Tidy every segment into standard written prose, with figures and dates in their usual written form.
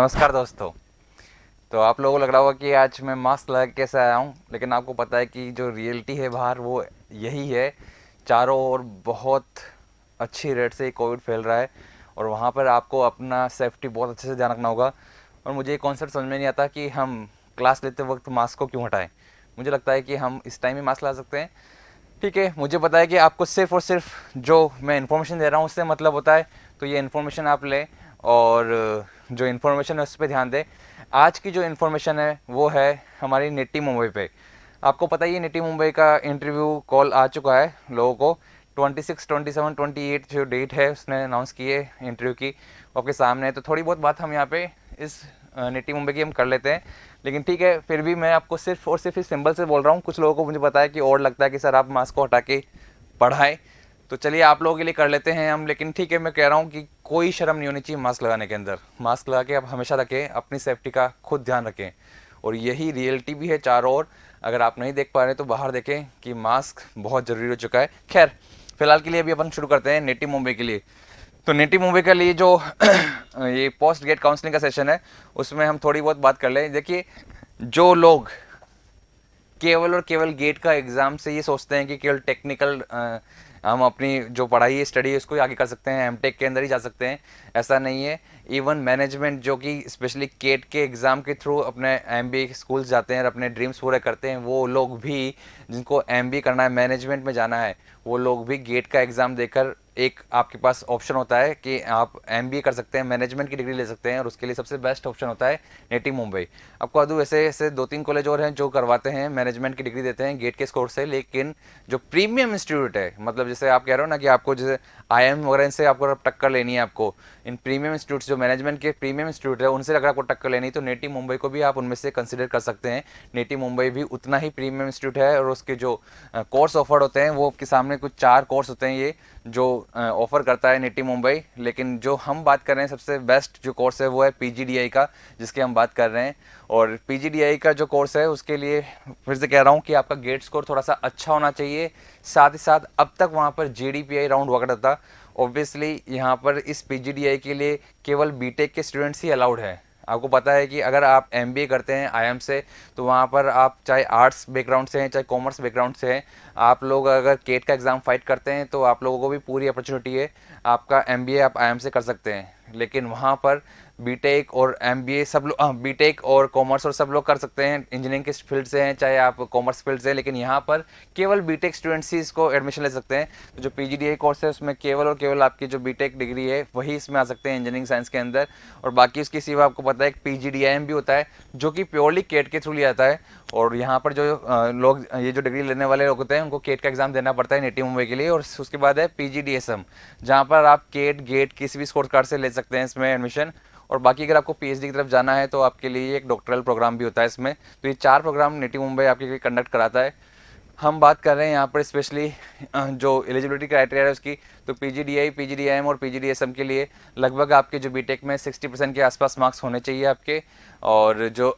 नमस्कार दोस्तों। तो आप लोगों को लग रहा होगा कि आज मैं मास्क लगा के कैसे आया हूँ, लेकिन आपको पता है कि जो रियलिटी है बाहर वो यही है। चारों ओर बहुत अच्छी रेट से कोविड फैल रहा है और वहाँ पर आपको अपना सेफ्टी बहुत अच्छे से ध्यान रखना होगा। और मुझे ये कॉन्सेप्ट समझ में नहीं आता कि हम क्लास लेते वक्त मास्क को क्यों हटाएं। मुझे लगता है कि हम इस टाइम ही मास्क लगा सकते हैं। ठीक है, मुझे पता है कि आपको सिर्फ और सिर्फ जो मैं इन्फॉर्मेशन दे रहा हूँ उससे मतलब होता है, तो ये इन्फॉर्मेशन आप लें और जो इन्फॉर्मेशन है उस पर ध्यान दें। आज की जो इन्फॉर्मेशन है वो है हमारी निटी मुंबई पे। आपको पता ही है निटी मुंबई का इंटरव्यू कॉल आ चुका है लोगों को। 26, 27, 28 जो डेट है उसने अनाउंस की है इंटरव्यू की, वो आपके सामने है। तो थोड़ी बहुत बात हम यहाँ पे इस निटी मुंबई की हम कर लेते हैं, लेकिन ठीक है, फिर भी मैं आपको सिर्फ और सिर्फ इस सिंबल से बोल रहा हूँ। कुछ लोगों को मुझे पता है कि और लगता है कि सर आप मास्क को हटा के पढ़ाएं, तो चलिए आप लोगों के लिए कर लेते हैं हम। लेकिन ठीक है, मैं कह रहा हूँ कि कोई शर्म नहीं होनी चाहिए मास्क लगाने के अंदर। मास्क लगा के आप हमेशा रखें, अपनी सेफ्टी का खुद ध्यान रखें। और यही रियलिटी भी है चारों ओर। अगर आप नहीं देख पा रहे तो बाहर देखें कि मास्क बहुत ज़रूरी हो चुका है। खैर, फिलहाल के लिए अभी अपन शुरू करते हैं नेटिव मुंबई के लिए। तो नेटिव मुंबई के लिए जो ये पोस्ट गेट काउंसलिंग का सेशन है उसमें हम थोड़ी बहुत बात कर लें। देखिए, जो लोग केवल और केवल गेट का एग्ज़ाम से ये सोचते हैं कि केवल टेक्निकल हम अपनी जो पढ़ाई है स्टडी है उसको ही आगे कर सकते हैं, एमटेक के अंदर ही जा सकते हैं, ऐसा नहीं है। इवन मैनेजमेंट जो कि स्पेशली केट के एग्ज़ाम के थ्रू अपने एमबीए स्कूल जाते हैं और अपने ड्रीम्स पूरे करते हैं, वो लोग भी जिनको एमबीए करना है, मैनेजमेंट में जाना है, वो लोग भी गेट का एग्ज़ाम देकर एक आपके पास ऑप्शन होता है कि आप एमबीए कर सकते हैं, मैनेजमेंट की डिग्री ले सकते हैं। और उसके लिए सबसे बेस्ट ऑप्शन होता है नेटिव मुंबई। आपको अदू ऐसे ऐसे 2-3 कॉलेज और हैं जो करवाते हैं, मैनेजमेंट की डिग्री देते हैं गेट के स्कोर से। लेकिन जो प्रीमियम इंस्टीट्यूट है, मतलब जैसे आप कह रहे हो ना कि आपको जैसे आईएम वगैरह से आपको टक्कर लेनी है, आपको इन प्रीमियम इंस्टीट्यूट जो मैनेजमेंट के प्रीमियम इंस्टीट्यूट है उनसे अगर आपको टक्कर लेनी तो नेटिव मुंबई को भी आप उनमें से कंसिडर कर सकते हैं। नेटिव मुंबई भी उतना ही प्रीमियम इंस्टीट्यूट है और उसके जो कोर्स ऑफर्ड होते हैं वो आपके सामने कुछ 4 कोर्स होते हैं ये जो ऑफर करता है नेटिव मुंबई। लेकिन जो हम बात कर रहे हैं सबसे बेस्ट जो कोर्स है वो है पीजीडीआई का, जिसके हम बात कर रहे हैं। और पीजीडीआई का जो कोर्स है उसके लिए फिर से कह रहा हूँ कि आपका गेट स्कोर थोड़ा सा अच्छा होना चाहिए। साथ ही साथ अब तक वहाँ पर जीडीपीआई राउंड हुआ करता था। ऑब्वियसली यहाँ पर इस पीजीडीआई के लिए केवल बीटेक के स्टूडेंट्स ही अलाउड है। आपको पता है कि अगर आप एमबीए करते हैं आईएम से, तो वहाँ पर आप चाहे आर्ट्स बैकग्राउंड से हैं चाहे कॉमर्स बैकग्राउंड से हैं, आप लोग अगर केट का एग्ज़ाम फाइट करते हैं तो आप लोगों को भी पूरी अपॉर्चुनिटी है, आपका एमबीए आप आईएम से कर सकते हैं। लेकिन वहाँ पर बीटेक और एमबीए सब लोग, बीटेक और कॉमर्स और सब लोग कर सकते हैं, इंजीनियरिंग के फील्ड से हैं चाहे आप कॉमर्स फील्ड से हैं। लेकिन यहाँ पर केवल बीटेक स्टूडेंट्स ही इसको एडमिशन ले सकते हैं। तो जो पीजीडीआई कोर्स है उसमें केवल और केवल आपकी जो बीटेक डिग्री है वही इसमें आ सकते हैं इंजीनियरिंग साइंस के अंदर। और बाकी उसके सिवा आपको पता है एक पीजीडीआईएम भी होता है जो कि प्योरली केट के थ्रू लिया जाता है। और यहाँ पर जो लोग ये जो डिग्री लेने वाले लोग होते हैं उनको केट का एग्जाम देना पड़ता है नेटिव मुंबई के लिए। और उसके बाद है पीजीडीएसएम, जहाँ पर आप केट गेट किसी भी स्कोर कार्ड से ले सकते हैं इसमें एडमिशन। और बाकी अगर आपको पीएचडी की तरफ जाना है तो आपके लिए एक डॉक्टरल प्रोग्राम भी होता है इसमें। तो ये 4 प्रोग्राम नेटिव मुंबई आपके लिए कंडक्ट कराता है। हम बात कर रहे हैं यहाँ पर स्पेशली जो एलिजिबिलिटी क्राइटेरिया है उसकी। तो पीजीडीआई, पीजीडीआईएम और पीजीडीएसएम के लिए लगभग आपके जो बीटेक में 60% के आसपास मार्क्स होने चाहिए आपके। और जो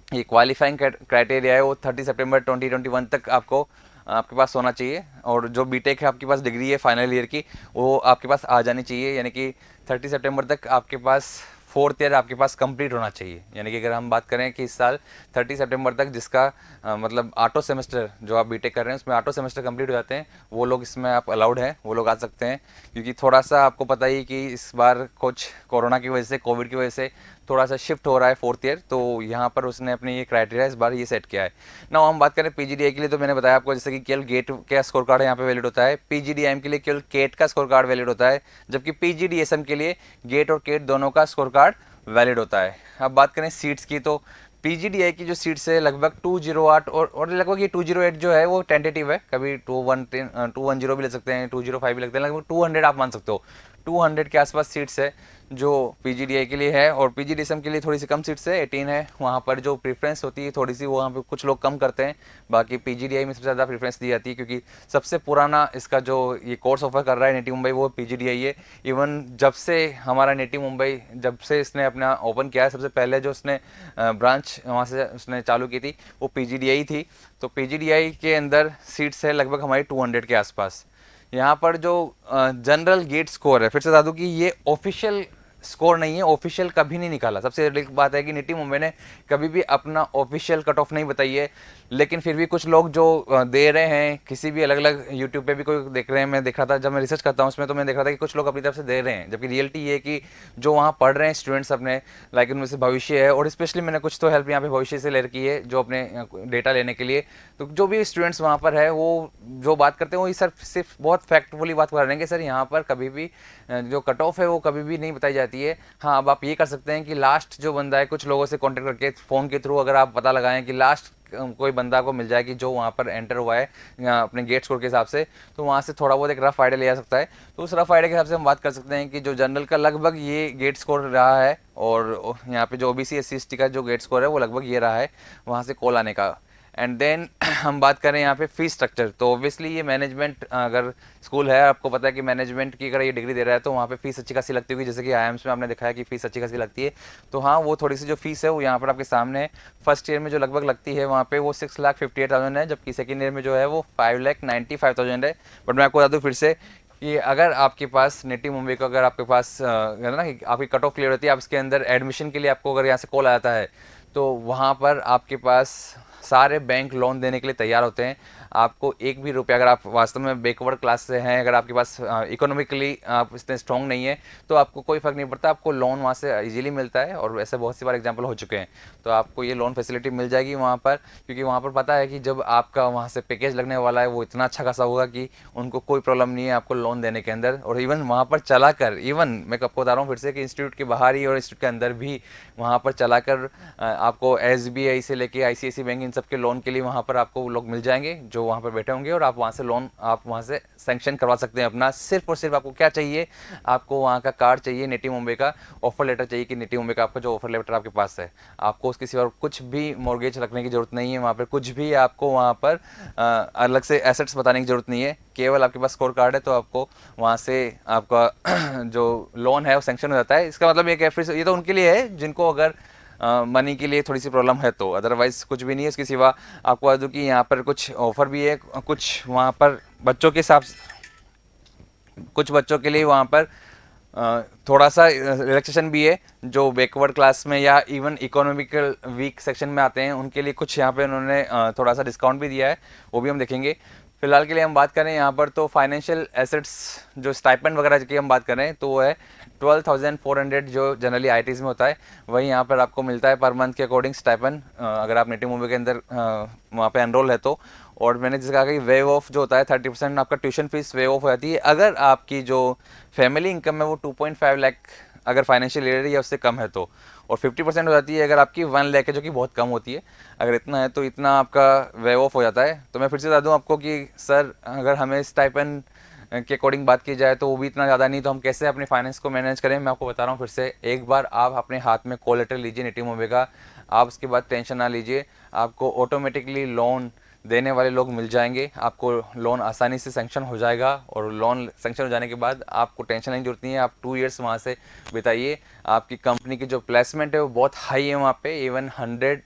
ये क्वालिफाइंग क्राइटेरिया है वो 30 सितंबर 2021 तक आपको आपके पास होना चाहिए। और जो बीटेक है आपके पास डिग्री है फाइनल ईयर की, वो आपके पास आ जानी चाहिए, यानी कि 30 सितंबर तक आपके पास 4th ईयर आपके पास कंप्लीट होना चाहिए। यानी कि अगर हम बात करें कि इस साल 30 सितंबर तक जिसका मतलब ऑटो सेमेस्टर जो आप बीटेक कर रहे हैं उसमें ऑटो सेमेस्टर कंप्लीट हो जाते हैं, वो लोग इसमें आप अलाउड हैं, वो लोग आ सकते हैं। क्योंकि थोड़ा सा आपको पता ही कि इस बार कुछ कोरोना की वजह से, कोविड की वजह से थोड़ा सा शिफ्ट हो रहा है 4th ईयर, तो यहाँ पर उसने अपने ये क्राइटेरिया इस बार ये सेट किया है ना। हम बात करें पीजीडीआई के लिए, तो मैंने बताया आपको जैसे कि केवल गेट का स्कोर कार्ड यहाँ पे वैलिड होता है, पीजीडीआईएम के लिए केवल केट का स्कोर कार्ड वैलिड होता है, जबकि पीजीडीएसएम के लिए गेट और केट दोनों का स्कोर कार्ड वैलिड होता है। अब बात करें सीट्स की, तो पीजीडीआई की जो सीट्स है लगभग 208 और लगभग ये 208 जो है वो टेंटेटिव है, कभी 210 भी ले सकते हैं, 205 भी लगते हैं, लगभग 200 आप मान सकते हो। 200 के आसपास सीट्स है जो पीजीडीआई के लिए है। और पीजीडीएसएम के लिए थोड़ी सी कम सीट्स है, 18 है। वहाँ पर जो प्रेफरेंस होती है थोड़ी सी, वहाँ पे कुछ लोग कम करते हैं। बाकी पीजीडीआई में सबसे ज़्यादा प्रेफरेंस दी जाती है क्योंकि सबसे पुराना इसका जो ये कोर्स ऑफर कर रहा है नेटिव मुंबई वो पीजीडीआई है। इवन जब से हमारा नेटिव मुंबई जब से इसने अपना ओपन किया है, सबसे पहले जो उसने ब्रांच वहाँ से उसने चालू की थी वो पीजीडीआई थी। तो पीजीडीआई के अंदर सीट्स है लगभग हमारी 200 के आसपास। यहाँ पर जो जनरल गेट स्कोर है, फिर से बता दूँ कि ये ऑफिशियल स्कोर नहीं है, ऑफिशियल कभी नहीं निकाला। सबसे बड़ी बात है कि निटी मुंबई ने कभी भी अपना ऑफिशियल कट ऑफ नहीं बताई है, लेकिन फिर भी कुछ लोग जो दे रहे हैं, किसी भी अलग अलग यूट्यूब पे भी कोई देख रहे हैं, मैं देख रहा था जब मैं रिसर्च करता हूँ उसमें, तो मैं देख रहा था कि कुछ लोग अपनी तरफ से दे रहे हैं, जबकि रियलिटी ये है कि जो वहाँ पढ़ रहे हैं स्टूडेंट्स अपने, लाइक उनमें से भविष्य है, और स्पेशली मैंने कुछ तो हेल्प यहाँ पे भविष्य से ले रखी है जो अपने डेटा लेने के लिए। तो जो भी स्टूडेंट्स वहाँ पर है वो जो बात करते हैं वो सर सिर्फ बहुत फैक्टफुली बात कर रहे हैं कि सर यहाँ पर कभी भी जो कट ऑफ है वो कभी भी नहीं बताई जाती है। हाँ, अब आप ये कर सकते हैं कि लास्ट जो बंदा है, कुछ लोगों से कांटेक्ट करके फ़ोन के थ्रू अगर आप पता लगाएं कि लास्ट कोई बंदा को मिल जाए कि जो वहाँ पर एंटर हुआ है अपने गेट स्कोर के हिसाब से, तो वहाँ से थोड़ा बहुत एक रफ आइडिया लिया जा सकता है। तो उस रफ आइडिया के हिसाब से हम बात कर सकते हैं कि जो जनरल का लगभग ये गेट स्कोर रहा है, और यहाँ पे जो ओबीसी एससी एसटी का जो गेट स्कोर है वो लगभग ये रहा है वहाँ से कॉल आने का। एंड देन हम बात करें यहाँ पे फीस स्ट्रक्चर, तो ऑब्वियसली ये मैनेजमेंट अगर स्कूल है, आपको पता है कि मैनेजमेंट की अगर ये डिग्री दे रहा है तो वहाँ पे फीस अच्छी खासी लगती होगी, जैसे कि आईएम्स में आपने देखा है कि फीस अच्छी खासी लगती है। तो हाँ, वो थोड़ी सी जो फीस है वो यहाँ पर आपके सामने है। फर्स्ट ईयर में जो लगभग लगती है वहाँ पे वो 6,58,000 है, जबकि सेकेंड ईयर में जो है वो 5,95,000 है। बट मैं आपको बता दूँ फिर से कि अगर आपके पास निटी मुंबई का, अगर आपके पास है ना कि आपकी कट ऑफ क्लियर होती है, आप इसके अंदर एडमिशन के लिए आपको अगर यहाँ से कॉल आता है, तो वहाँ पर आपके पास सारे बैंक लोन देने के लिए तैयार होते हैं। आपको एक भी रुपया, अगर आप वास्तव में बैकवर्ड क्लास से हैं, अगर आपके पास इकोनॉमिकली आप इतने स्ट्रॉन्ग नहीं है, तो आपको कोई फ़र्क नहीं पड़ता, आपको लोन वहाँ से इजीली मिलता है, और ऐसे बहुत सी बार एग्जांपल हो चुके हैं। तो आपको ये लोन फैसिलिटी मिल जाएगी वहाँ पर, क्योंकि वहाँ पर पता है कि जब आपका वहाँ से पैकेज लगने वाला है वो इतना अच्छा खासा होगा कि उनको कोई प्रॉब्लम नहीं है आपको लोन देने के अंदर। और इवन वहाँ पर चलाकर, इवन मैं आपको बता रहा हूँ फिर से कि इंस्टीट्यूट के बाहर ही और इंस्टीट्यूट के अंदर भी वहाँ पर चलाकर आपको एसबीआई से लेके आईसीआईसी बैंक, इन सब के लोन के लिए वहाँ पर आपको लोग मिल जाएंगे जो वहाँ पर बैठे होंगे, और आप वहाँ से लोन आप वहाँ से सैंक्शन करवा सकते हैं अपना। सिर्फ और सिर्फ आपको क्या चाहिए, आपको वहाँ का कार्ड चाहिए, निटी मुंबई का ऑफर लेटर चाहिए कि निटी मुंबई का आपका जो ऑफर लेटर आपके पास है, आपको उसके सिवा कुछ भी मॉर्गेज रखने की जरूरत नहीं है वहाँ पर, कुछ भी आपको वहाँ पर अलग से एसेट्स बताने की जरूरत नहीं है। केवल आपके पास स्कोर कार्ड है तो आपको वहाँ से आपका जो लोन है वो सैंक्शन हो जाता है। इसका मतलब ये फिर ये तो उनके लिए है जिनको अगर मनी के लिए थोड़ी सी प्रॉब्लम है, तो अदरवाइज कुछ भी नहीं है इसके सिवा। आपको बता दूँ कि यहाँ पर कुछ ऑफर भी है, कुछ वहाँ पर बच्चों के हिसाब से, कुछ बच्चों के लिए वहाँ पर थोड़ा सा रिलैक्सेशन भी है, जो बैकवर्ड क्लास में या इवन इकोनॉमिकल वीक सेक्शन में आते हैं उनके लिए कुछ यहाँ पे उन्होंने थोड़ा सा डिस्काउंट भी दिया है, वो भी हम देखेंगे। फिलहाल के लिए हम बात करें यहाँ पर तो फाइनेंशियल एसेट्स जो स्टाइपेंड वगैरह की हम बात करें तो वो है 12,400 जो जनरली आईटीज़ में होता है, वही यहाँ पर आपको मिलता है पर मंथ के अकॉर्डिंग स्टाइपेंड, अगर आप निटी मुंबई के अंदर वहाँ पे एनरोल है तो। और मैंने जैसे कहा कि वेव ऑफ जो होता है 30% आपका ट्यूशन फीस वेव ऑफ हो जाती है अगर आपकी जो फैमिली इनकम है वो 2.5 लाख अगर फाइनेंशियल ईयर या उससे कम है तो, और 50% हो जाती है अगर आपकी 1 लाख है, जो कि बहुत कम होती है। अगर इतना है तो इतना आपका वेव ऑफ हो जाता है। तो मैं फिर से बता दूं आपको कि सर अगर हमें स्टाइपेंड के अकॉर्डिंग बात की जाए तो वो भी इतना ज़्यादा नहीं, तो हम कैसे अपने फाइनेंस को मैनेज करें, मैं आपको बता रहा हूँ फिर से। एक बार आप अपने हाथ में कॉल लेटर लीजिए निटी मुंबई का, आप उसके बाद टेंशन ना लीजिए, आपको ऑटोमेटिकली लोन देने वाले लोग मिल जाएंगे, आपको लोन आसानी से सेंक्शन हो जाएगा, और लोन सेंक्शन हो जाने के बाद आपको टेंशन लेने की जरूरत नहीं है। आप 2 ईयर्स वहाँ से बिताइए, आपकी कंपनी की जो प्लेसमेंट है वो बहुत हाई है वहाँ पे, इवन 100+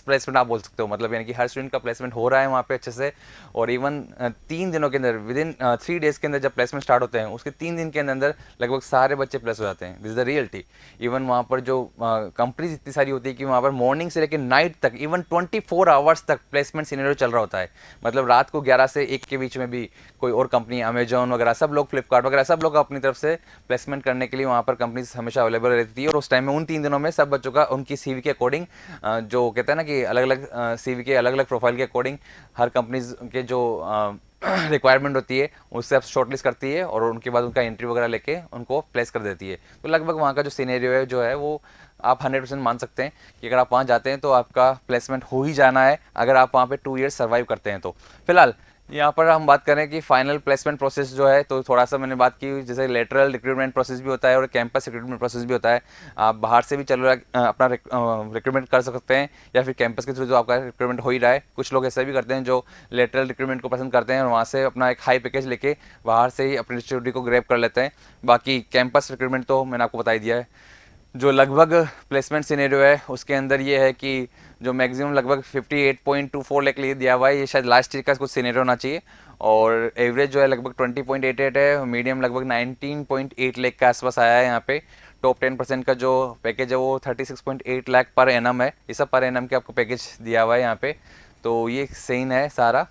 प्लेसमेंट आप बोल सकते हो, मतलब यानी कि हर स्टूडेंट का प्लेसमेंट हो रहा है वहाँ पे अच्छे से। और इवन 3 दिनों के अंदर, विद इन 3 डेज के अंदर जब प्लेसमेंट स्टार्ट होते हैं उसके 3 दिन के अंदर लगभग सारे बच्चे प्लेस हो जाते हैं। This is the reality. Even वहाँ पर जो कंपनीज इतनी सारी होती है कि वहाँ पर मॉर्निंग से लेकर नाइट तक, इवन 24 आवर्स तक प्लेसमेंट सिनेरियो चल रहा होता है। मतलब रात को 11 से 1 के बीच में भी कोई और कंपनी, अमेजोन वगैरह सब लोग, फ्लिपकार्ट वगैरह सब लोग अपनी तरफ से प्लेसमेंट करने के लिए वहाँ पर कंपनीज हमेशा अवेलेबल रहती है। और उस टाइम में उन 3 दिनों में सब बच्चों का उनकी सीवी के अकॉर्डिंग, जो कहते हैं ना कि अलग अलग सीवी के अलग अलग प्रोफाइल के अकॉर्डिंग हर कंपनीज के जो रिक्वायरमेंट होती है उससे आप शॉर्टलिस्ट करती है, और उनके बाद उनका इंटरव्यू वगैरह लेके उनको प्लेस कर देती है। तो लगभग वहाँ का जो सिनेरियो है जो है वो आप 100% मान सकते हैं कि अगर आप वहाँ जाते हैं तो आपका प्लेसमेंट हो ही जाना है, अगर आप वहाँ पे 2 ईयर्स सर्वाइव करते हैं तो। फिलहाल यहाँ पर हम बात करें कि फाइनल प्लेसमेंट प्रोसेस जो है, तो थोड़ा सा मैंने बात की, जैसे लेटरल रिक्रूटमेंट प्रोसेस भी होता है और कैंपस रिक्रूटमेंट प्रोसेस भी होता है। आप बाहर से भी चल रहा अपना रिक्रूटमेंट कर सकते हैं, या फिर कैंपस के थ्रू जो आपका रिक्रूटमेंट हो ही रहा है। कुछ लोग ऐसा भी करते हैं जो लेटरल रिक्रूटमेंट को पसंद करते हैं और वहाँ से अपना एक हाई पैकेज लेके बाहर से ही अपनी स्टडी को ग्रैब कर लेते हैं। बाकी कैंपस रिक्रूटमेंट तो मैंने आपको बता ही दिया है। जो लगभग प्लेसमेंट सिनेरियो है उसके अंदर ये है कि जो मैक्सिमम लगभग 58.24 लाख लिए दिया हुआ है, ये शायद लास्ट ईयर का कुछ सिनेरियो होना चाहिए। और एवरेज जो है लगभग 20.88 है, मीडियम लगभग 19.8 लाख के आसपास आया है यहाँ पे। टॉप 10% का जो पैकेज है वो 36.8 लाख पर एनम है। ये सब पर एनम के आपको पैकेज दिया हुआ है यहाँ पे। तो ये सीन है सारा,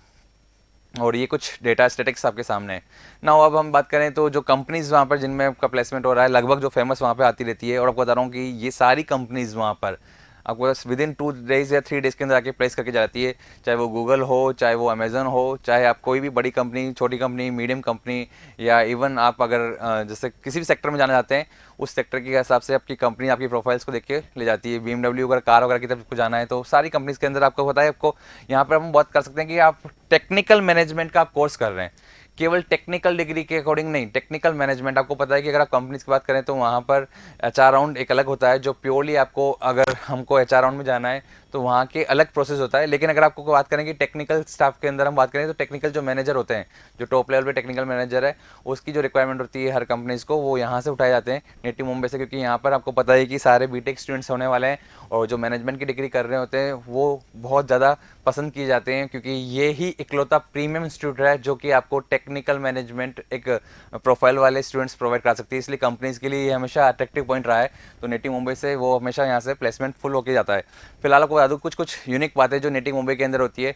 और ये कुछ डेटा स्टेटिक्स आपके सामने है ना। अब हम बात करें तो जो कंपनीज़ वहाँ पर जिनमें आपका प्लेसमेंट हो रहा है, लगभग जो फेमस वहाँ पे आती रहती है, और आपको बता रहा हूँ कि ये सारी कंपनीज़ वहाँ पर आपको बस विद इन 2 डेज़ या 3 डेज़ के अंदर आके प्लेस करके जाती है। चाहे वो गूगल हो, चाहे वो अमेज़न हो, चाहे आप कोई भी बड़ी कंपनी, छोटी कंपनी, मीडियम कंपनी, या इवन आप अगर जैसे किसी भी सेक्टर में जाना चाहते हैं, उस सेक्टर के हिसाब से आपकी कंपनी आपकी प्रोफाइल्स को देख के ले जाती है। BMW अगर कार वगैरह की तरफ को जाना है तो सारी कंपनीज़ के अंदर आपको पता है, आपको यहाँ पर हम बात कर सकते हैं कि आप टेक्निकल मैनेजमेंट का आप कोर्स कर रहे हैं, केवल टेक्निकल डिग्री के अकॉर्डिंग नहीं, टेक्निकल मैनेजमेंट। आपको पता है कि अगर आप कंपनीज की बात करें तो वहाँ पर HR राउंड एक अलग होता है, जो प्योरली आपको, अगर हमको HR राउंड में जाना है तो वहाँ के अलग प्रोसेस होता है। लेकिन अगर आपको बात करें कि टेक्निकल स्टाफ के अंदर हम बात करें तो टेक्निकल जो मैनेजर होते हैं, जो टॉप लेवल पे टेक्निकल मैनेजर है, उसकी जो रिक्वायरमेंट होती है हर कंपनीज को, वो यहाँ से उठाए जाते हैं, नेटिव मुंबई से। क्योंकि यहाँ पर आपको पता है कि सारे बीटेक स्टूडेंट्स होने वाले हैं, और जो मैनेजमेंट की डिग्री कर रहे होते हैं वो बहुत ज़्यादा पसंद किए जाते हैं, क्योंकि ये ही इकलौता प्रीमियम इंस्टीट्यूट है जो कि आपको टेक्निकल मैनेजमेंट एक प्रोफाइल वाले स्टूडेंट्स प्रोवाइड करा सकती है। इसलिए कंपनीज के लिए ये हमेशा अट्रैक्टिव पॉइंट रहा है। तो नेटिव मुंबई से वो हमेशा यहाँ से प्लेसमेंट फुल होकर जाता है। फिलहाल आपको बता दूँ कुछ यूनिक बातें जो नेटिव मुंबई के अंदर होती है।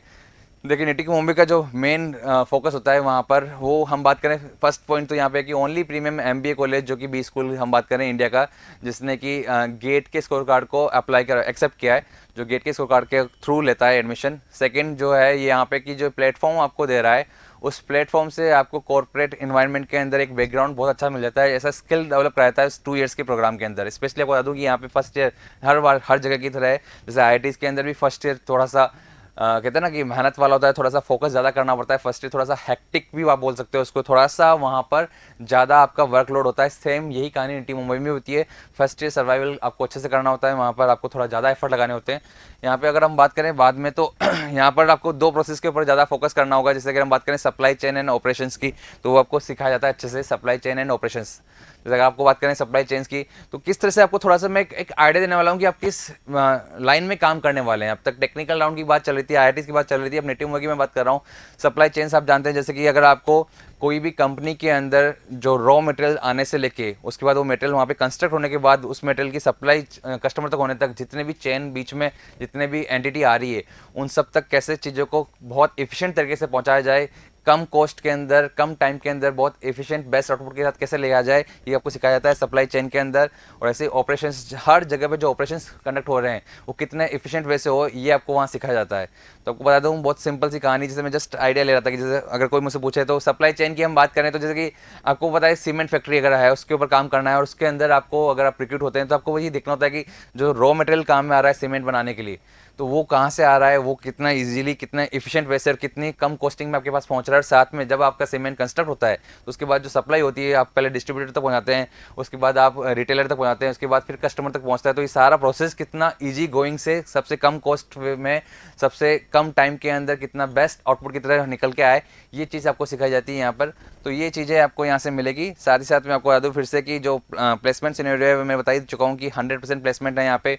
देखिए, नेटिव मुंबई का जो मेन फोकस होता है वहाँ पर, वो हम बात करें फर्स्ट पॉइंट तो यहाँ पे कि ओनली प्रीमियम MBA कॉलेज, जो कि बी स्कूल हम बात करें इंडिया का, जिसने कि गेट के स्कोर कार्ड को अप्लाई कर एक्सेप्ट किया है, जो गेट के स्कोर कार्ड के थ्रू लेता है एडमिशन। सेकंड जो है ये यहाँ पे कि जो प्लेटफॉर्म आपको दे रहा है, उस प्लेटफॉर्म से आपको कॉर्पोरेट इन्वायरमेंट के अंदर एक बैकग्राउंड बहुत अच्छा मिल जाता है। ऐसा स्किल डेवलप कराता है 2 ईयर्स के प्रोग्राम के अंदर। स्पेशली आपको बता दूँ कि यहाँ पे फर्स्ट ईयर हर बार हर जगह की तरह है, जैसे IITs के अंदर भी फर्स्ट ईयर थोड़ा सा कहते हैं ना कि मेहनत वाला होता है, थोड़ा सा फोकस ज़्यादा करना पड़ता है। फर्स्ट ईयर थोड़ा सा हेक्टिक भी आप बोल सकते हो उसको, थोड़ा सा वहाँ पर ज़्यादा आपका वर्कलोड होता है। सेम यही कहानी नेटिव मुंबई में होती है। फर्स्ट ईयर सर्वाइवल आपको अच्छे से करना होता है, वहाँ पर आपको थोड़ा ज़्यादा एफर्ट लगाने होते हैं। यहाँ पे अगर हम बात करें बाद में तो यहाँ पर आपको 2 प्रोसेस के ऊपर ज़्यादा फोकस करना होगा। जैसे अगर हम बात करें सप्लाई चेन एंड ऑपरेशंस की, तो वो आपको सिखाया जाता है अच्छे से, सप्लाई चेन एंड ऑपरेशंस। जैसे अगर आपको बात करें सप्लाई चेन्स की, तो किस तरह से आपको थोड़ा सा मैं एक आइडिया देने वाला हूँ कि आप किस लाइन में काम करने वाले हैं। अब तक टेक्निकल राउंड की बात चल रही थी, IITs की बात चल रही थी, अब नेटिव मुंबई की मैं बात कर रहा हूँ। सप्लाई चेन्स आप जानते हैं, जैसे कि अगर आपको कोई भी कंपनी के अंदर जो रॉ मटेरियल आने से लेके उसके बाद वो मटेरियल वहाँ पे कंस्ट्रक्ट होने के बाद उस मटेरियल की सप्लाई कस्टमर तक होने तक, जितने भी चेन बीच में जितने भी एंटिटी आ रही है, उन सब तक कैसे चीज़ों को बहुत एफिशिएंट तरीके से पहुँचाया जाए, कम कॉस्ट के अंदर, कम टाइम के अंदर, बहुत एफिशिएंट बेस्ट आउटपुट के साथ कैसे ले आ जाए, ये आपको सिखाया जाता है सप्लाई चेन के अंदर। और ऐसे ऑपरेशंस, हर जगह पे जो ऑपरेशंस कंडक्ट हो रहे हैं वो कितने एफिशिएंट वे से हो, ये आपको वहाँ सिखाया जाता है। तो आपको बता दूँ बहुत सिंपल सी कहानी, जैसे मैं जस्ट आइडिया ले रहा था कि जैसे अगर कोई मुझसे पूछे तो सप्लाई चेन की हम बात करें तो जैसे कि आपको पता है सीमेंट फैक्ट्री अगर है उसके ऊपर काम करना है, और उसके अंदर आपको अगर आप रिक्रूट होते हैं तो आपको वही देखना होता है कि जो रॉ मटेरियल काम में आ रहा है सीमेंट बनाने के लिए, तो वो कहाँ से आ रहा है, वो कितना इजीली, कितना एफिशिएंट वे से और कितनी कम कॉस्टिंग में आपके पास पहुंच रहा है। और साथ में जब आपका सीमेंट कंस्ट्रक्ट होता है तो उसके बाद जो सप्लाई होती है, आप पहले डिस्ट्रीब्यूटर तक पहुंचाते हैं, उसके बाद आप रिटेलर तक पहुंचाते हैं, उसके बाद फिर कस्टमर तक पहुंचता है। तो ये सारा प्रोसेस कितना ईजी गोइंग से सबसे कम कॉस्ट में, सबसे कम टाइम के अंदर कितना बेस्ट आउटपुट की तरह निकल के आए, ये चीज़ आपको सिखाई जाती है यहाँ पर। तो ये चीज़ें आपको यहाँ से मिलेगी। साथ ही साथ मैं आपको बता दूँ फिर से कि जो प्लेसमेंट सिनेरियो है मैं बता ही चुका हूँ कि 100% प्लेसमेंट है यहाँ पे।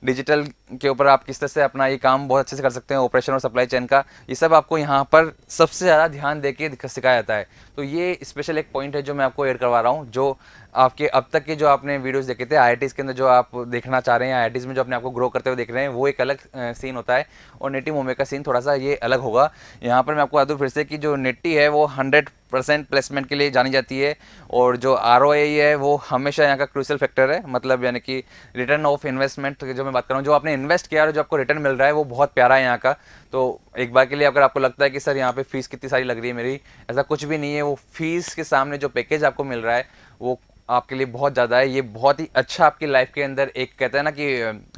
डिजिटल के ऊपर आप किस तरह से अपना ये काम बहुत अच्छे से कर सकते हैं, ऑपरेशन और सप्लाई चेन का, ये सब आपको यहाँ पर सबसे ज़्यादा ध्यान देके सिखाया जाता है। तो ये स्पेशल एक पॉइंट है जो मैं आपको ऐड करवा रहा हूँ, जो आपके अब तक के जो आपने वीडियोस देखे थे IITs के अंदर, जो आप देखना चाह रहे हैं IITs में जो अपने आपको ग्रो करते हुए देख रहे हैं, वो एक अलग सीन होता है, और नेटिव मुंबई का सीन थोड़ा सा ये अलग होगा। यहाँ पर मैं आपको बता दूँ फिर से कि जो नेटी है वो 100% प्लेसमेंट के लिए जानी जाती है, और जो ROI है वो हमेशा यहाँ का क्रूशियल फैक्टर है। मतलब यानी कि रिटर्न ऑफ इन्वेस्टमेंट जो मैं बात कर रहा हूँ, जो आपने इन्वेस्ट किया और जो आपको रिटर्न मिल रहा है वो बहुत प्यारा है यहाँ का। तो एक बार के लिए अगर आपको लगता है कि सर यहाँ पे फीस कितनी सारी लग रही है मेरी, ऐसा कुछ भी नहीं है। वो फीस के सामने जो पैकेज आपको मिल रहा है वो आपके लिए बहुत ज़्यादा है। ये बहुत ही अच्छा आपकी लाइफ के अंदर एक कहते हैं ना कि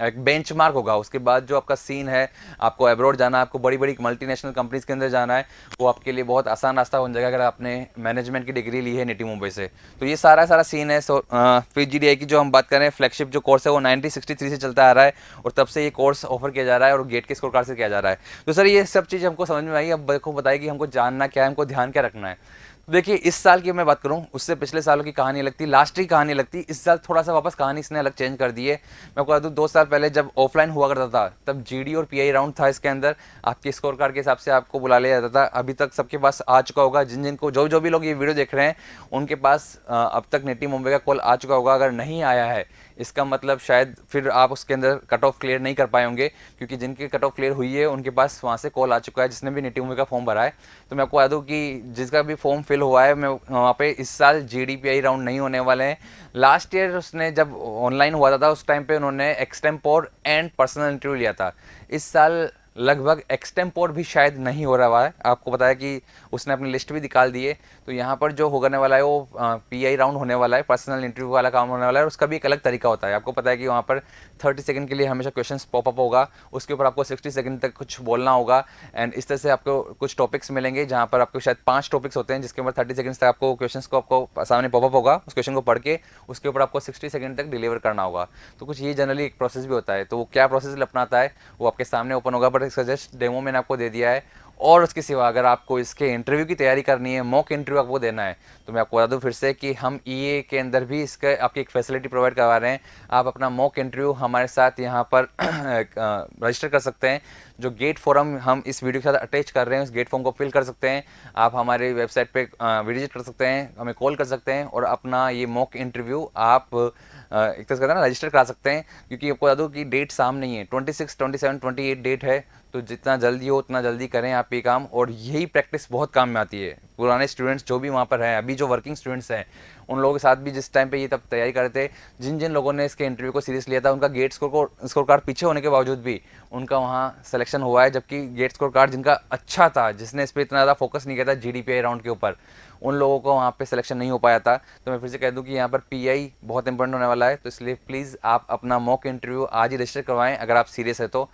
एक बेंचमार्क होगा। उसके बाद जो आपका सीन है, आपको अब्रॉड जाना है, आपको बड़ी बड़ी मल्टीनेशनल कंपनीज के अंदर जाना है, वो आपके लिए बहुत आसान रास्ता बन जाएगा अगर आपने मैनेजमेंट की डिग्री ली है नेटिव मुंबई से। तो ये सारा सीन है। फिर GDI की जो हम बात करें, फ्लैगशिप जो कोर्स है वो 1963 से चलता आ रहा है, और तब से ये कोर्स ऑफर किया जा रहा है और गेट के स्कोर कार्ड से किया जा रहा है। तो सर ये सब चीज़ हमको समझ में आई। अब देखो बताइए कि हमको जानना क्या है, हमको ध्यान क्या रखना है। देखिए इस साल की मैं बात करूं, उससे पिछले सालों की कहानी अलग थी, लास्ट की कहानी अलग थी। इस साल थोड़ा सा वापस कहानी इसने अलग चेंज कर दी है। मैं आपको बता दूं 2 साल पहले जब ऑफलाइन हुआ करता था तब जीडी और पीआई राउंड था। इसके अंदर आपके स्कोर कार्ड के हिसाब से आपको बुला लिया जाता था। अभी तक सबके पास आ चुका होगा, जिन जिन को जो जो भी लोग ये वीडियो देख रहे हैं उनके पास अब तक नेटी मुंबई का कॉल आ चुका होगा। अगर नहीं आया है इसका मतलब शायद फिर आप उसके अंदर कट ऑफ क्लियर नहीं कर पाए होंगे, क्योंकि जिनकी कट ऑफ क्लियर हुई है उनके पास वहाँ से कॉल आ चुका है, जिसने भी नेटी मुंबई का फॉर्म भरा है। तो मैं आपको बता दूँ कि जिसका भी फॉर्म फिल हुआ है, मैं वहाँ पे इस साल जीडीपीआई राउंड नहीं होने वाले हैं। लास्ट ईयर उसने जब ऑनलाइन हुआ था उस टाइम पे उन्होंने एक्सटेम्पोर एंड पर्सनल इंटरव्यू लिया था। इस साल लगभग एक्सटेम्पोर भी शायद नहीं हो रहा है। आपको बताया कि उसने अपनी लिस्ट भी निकाल दी है। तो यहाँ पर जो होने वाला है वो पीआई राउंड होने वाला है, पर्सनल इंटरव्यू वाला काम होने वाला है। और उसका भी एक अलग तरीका होता है। आपको पता है कि वहाँ पर 30 सेकंड के लिए हमेशा क्वेश्चंस पॉपअप होगा, उसके ऊपर आपको 60 सेकंड तक कुछ बोलना होगा। एंड इस तरह से आपको कुछ टॉपिक्स मिलेंगे जहाँ पर आपको शायद 5 टॉपिक्स होते हैं, जिसके ऊपर 30 सेकंड तक आपको क्वेश्चंस को आपको सामने पॉपअप होगा, उस क्वेश्चन को पढ़ के उसके ऊपर आपको 60 सेकंड तक डिलीवर करना होगा। तो कुछ ये जनरली एक प्रोसेस भी होता है। तो वो क्या प्रोसेस अपनाता है वो आपके सामने ओपन होगा, बट इसका जस्ट डेमो मैंने आपको दे दिया है। और उसके सिवा अगर आपको इसके इंटरव्यू की तैयारी करनी है, मॉक इंटरव्यू आपको देना है, तो मैं आपको बता दूं फिर से कि हम ईए के अंदर भी इसका आपकी एक फैसिलिटी प्रोवाइड करवा रहे हैं। आप अपना मॉक इंटरव्यू हमारे साथ यहाँ पर रजिस्टर कर सकते हैं। जो गेट फॉर्म हम इस वीडियो के साथ अटैच कर रहे हैं उस गेट फॉर्म को फिल कर सकते हैं। आप हमारे वेबसाइट पे विजिट कर सकते हैं, हमें कॉल कर सकते हैं और अपना ये मॉक इंटरव्यू आप एक तरह से कहते हैं ना रजिस्टर करा सकते हैं। क्योंकि आपको बता दूँ कि डेट सामने नहीं है, 26, 27, 28 डेट है। तो जितना जल्दी हो उतना जल्दी करें आप ये काम। और यही प्रैक्टिस बहुत काम में आती है। पुराने स्टूडेंट्स जो भी वहाँ पर हैं, अभी जो वर्किंग स्टूडेंट्स हैं, उन लोगों के साथ भी जिस टाइम पे ये तब तैयारी कर रहे थे, जिन जिन लोगों ने इसके इंटरव्यू को सीरियस लिया था, उनका गेट स्कोर कार्ड पीछे होने के बावजूद भी उनका वहाँ सिलेक्शन हुआ है। जबकि गेट स्कोर कार्ड जिनका अच्छा था, जिसने इस पर इतना ज़्यादा फोकस नहीं किया था जीडीपीआई राउंड के ऊपर, उन लोगों को वहाँ पे सिलेक्शन नहीं हो पाया था। तो मैं फिर से कह दूँ कि यहाँ पर पीआई बहुत इंपॉर्टेंट होने वाला है। तो इसलिए प्लीज़ आप अपना मॉक इंटरव्यू आज ही रजिस्टर करवाएं अगर आप सीरियस है तो।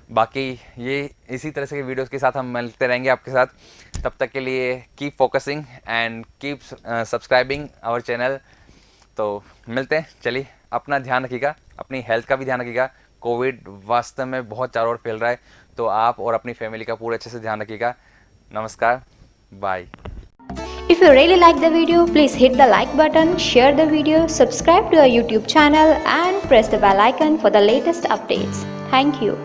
बाकी ये इसी तरह से के वीडियोस के साथ हम मिलते रहेंगे आपके साथ। तब तक के लिए keep focusing and keep subscribing our channel. तो मिलते हैं। चलिए अपना ध्यान रखिएगा, अपनी हेल्थ का भी ध्यान रखिएगा। कोविड वास्तव में बहुत चारों ओर फैल रहा है, तो आप और अपनी फैमिली का पूरे अच्छे से ध्यान रखिएगा। नमस्कार, bye. If you really like the video, please hit the like button, share the video, subscribe to our YouTube channel and press the bell icon for the latest updates. Thank you.